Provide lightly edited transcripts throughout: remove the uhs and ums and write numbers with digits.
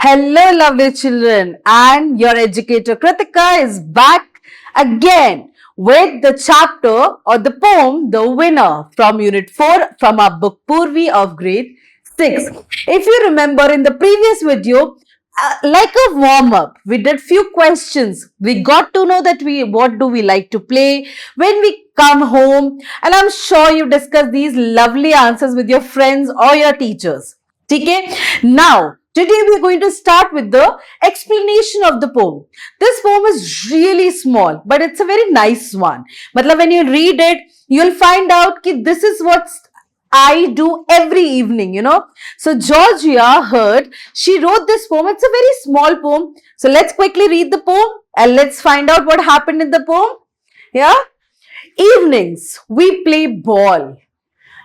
Hello, lovely children, and your educator Kritika is back again with the chapter or the poem The Winner from Unit 4 from our book Purvi of Grade 6. If you remember in the previous video, like a warm up, we did few questions. We got to know that what do we like to play when we come home, and I'm sure you discussed these lovely answers with your friends or your teachers. Okay? Now, today we are going to start with the explanation of the poem. This poem is really small, but it's a very nice one. Matlab, when you read it, you'll find out that this is what I do every evening, So Georgia Heard, she wrote this poem. It's a very small poem. So let's quickly read the poem and let's find out what happened in the poem. Yeah? Evenings, we play ball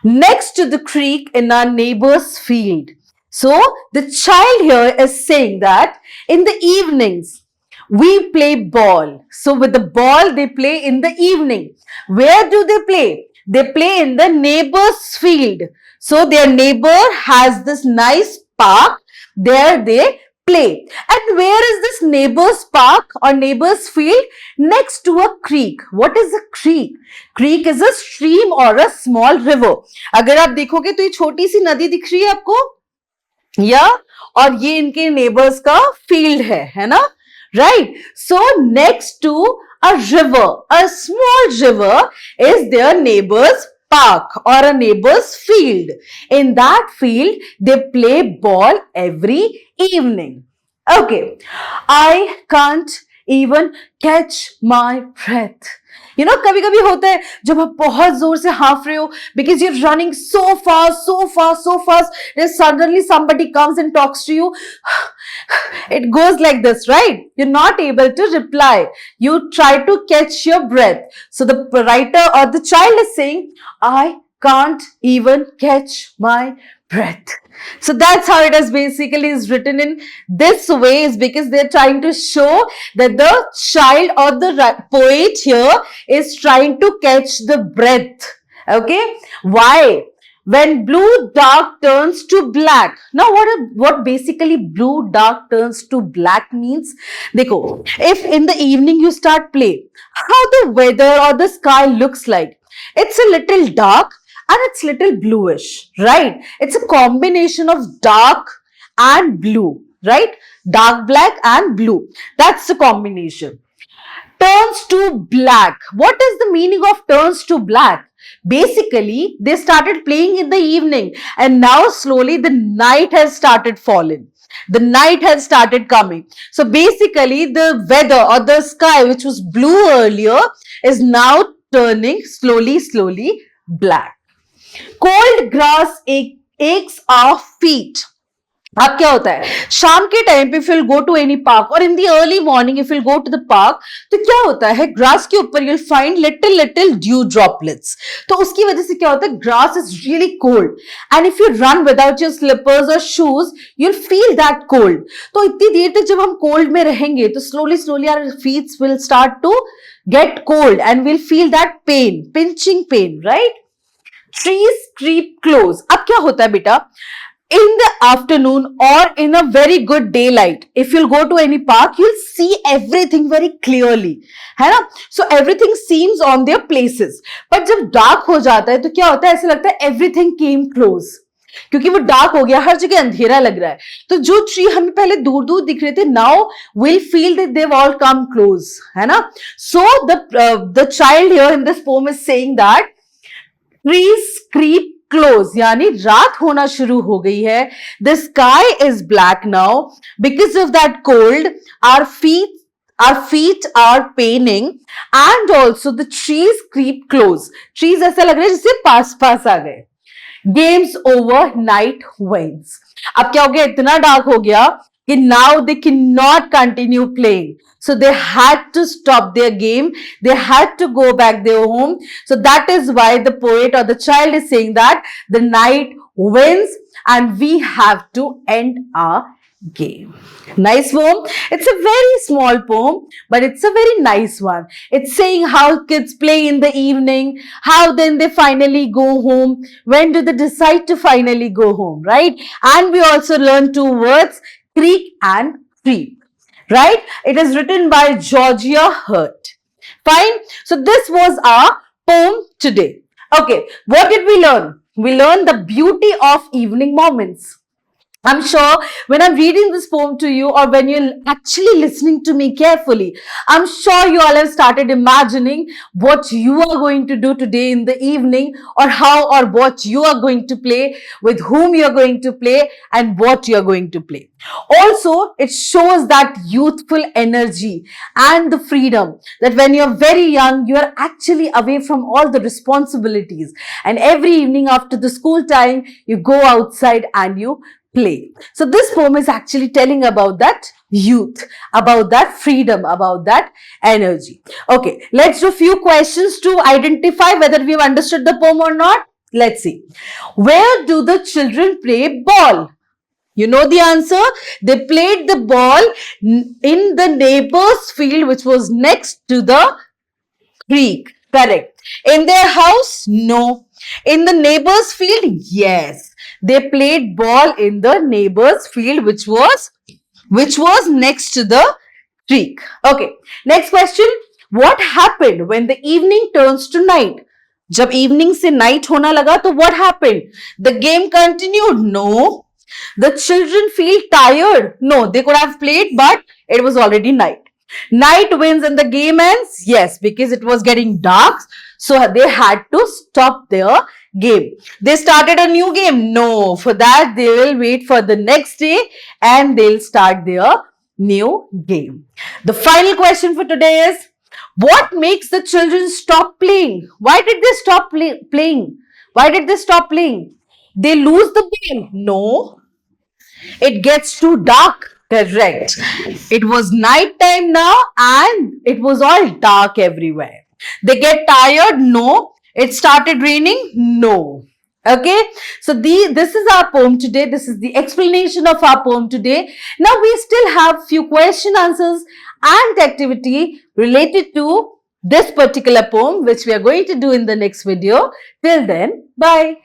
next to the creek in our neighbor's field. So the child here is saying that in the evenings we play ball. So with the ball they play in the evening. Where do they play? They play in the neighbor's field. So their neighbor has this nice park. There they play. And where is this neighbor's park or neighbor's field? Next to a creek. What is a creek? Creek is a stream or a small river. अगर आप देखोगे तो ये छोटी सी नदी दिख रही है आपको, या और ये इनके नेबर्स का फील्ड है ना, right? So next to a river, a small river is their neighbor's park or a neighbor's field. In that field, they play ball every evening. Okay, I can't even catch my breath. कभी कभी होता है जब आप बहुत जोर से हाँफ रहे हो, because you're running so fast, then suddenly somebody comes and talks to you. It goes like this, right? You're not able to reply. You try to catch your breath. So the writer or the child is saying, I can't even catch my breath. So that's how it is basically is written in this way, is because they're trying to show that the child or the poet here is trying to catch the breath. Okay? Why? When blue dark turns to black. Now what basically blue dark turns to black means? Dekho, if in the evening you start play, how the weather or the sky looks like? It's a little dark and it's little bluish, right? It's a combination of dark and blue, right? Dark black and blue. That's the combination. Turns to black. What is the meaning of turns to black? Basically, they started playing in the evening and now slowly the night has started falling. The night has started coming. So basically, the weather or the sky, which was blue earlier, is now turning slowly black. Cold grass aches our feet. अब क्या होता है, शाम के time पे if you'll go to any park or in the early morning if you'll go to the park, तो क्या होता है, grass के ऊपर you'll find little dew droplets. तो उसकी वजह से क्या होता है, grass is really cold and if you run without your slippers or shoes you'll feel that cold. तो इतनी देर तक जब हम cold में रहेंगे तो slowly our feet will start to get cold and we'll feel that pain, pinching pain, right? Trees creep close. अब क्या होता है बेटा, in the afternoon or in a very good daylight, if you'll go to any park, you'll see everything very clearly, है ना? So everything seems on their places. But जब dark हो जाता है तो क्या होता है, ऐसा लगता है everything came close. क्योंकि वो डार्क हो गया, हर जगह अंधेरा लग रहा है. तो जो ट्री हमें पहले दूर दूर दिख रहे थे, now will feel that they've all come close, है ना? So the child here in this poem is saying that trees creep close, यानी रात होना शुरू हो गई है. The sky is black now because of that cold. Our feet are paining and also the trees creep close. Trees ऐसा लग रहा है जैसे पास आ गए. Games over, night wanes. अब क्या हो गया, इतना डार्क हो गया कि now they cannot continue playing. So they had to stop their game. They had to go back their home. So that is why the poet or the child is saying that the night wanes and we have to end our game. Nice poem. It's a very small poem, but it's a very nice one. It's saying how kids play in the evening, how then they finally go home. When do they decide to finally go home, right? And we also learn two words, Creek and Creep. Right? It is written by Georgia Hurt. Fine. So this was our poem today. Okay. What did we learn? We learned the beauty of evening moments. I'm sure when I'm reading this poem to you or when you're actually listening to me carefully, I'm sure you all have started imagining what you are going to do today in the evening or how or what you are going to play, with whom you are going to play and what you are going to play. Also, it shows that youthful energy and the freedom that when you're very young, you are actually away from all the responsibilities. And every evening after the school time, you go outside and you play. So this poem is actually telling about that youth, about that freedom, about that energy. Okay, let's do a few questions to identify whether we've understood the poem or not. Let's see. Where do the children play ball? You know the answer. They played the ball in the neighbor's field, which was next to the creek. Correct. In their house? No. In the neighbor's field? Yes. They played ball in the neighbor's field, which was next to the creek. Okay. Next question. What happened when the evening turns to night? जब evening से night होना लगा तो what happened? The game continued? No. The children feel tired? No. They could have played, but it was already night. Night wins and the game ends? Yes, because it was getting dark. So they had to stop their game. They started a new game? No. For that, they will wait for the next day and they'll start their new game. The final question for today is, what makes the children stop playing? Why did they stop playing? Why did they stop playing? They lose the game? No. It gets too dark. Correct. It was night time now and it was all dark everywhere. They get tired? No. It started raining? No. Okay. So this is our poem today. This is the explanation of our poem today. Now we still have few question answers and activity related to this particular poem, which we are going to do in the next video. Till then, bye.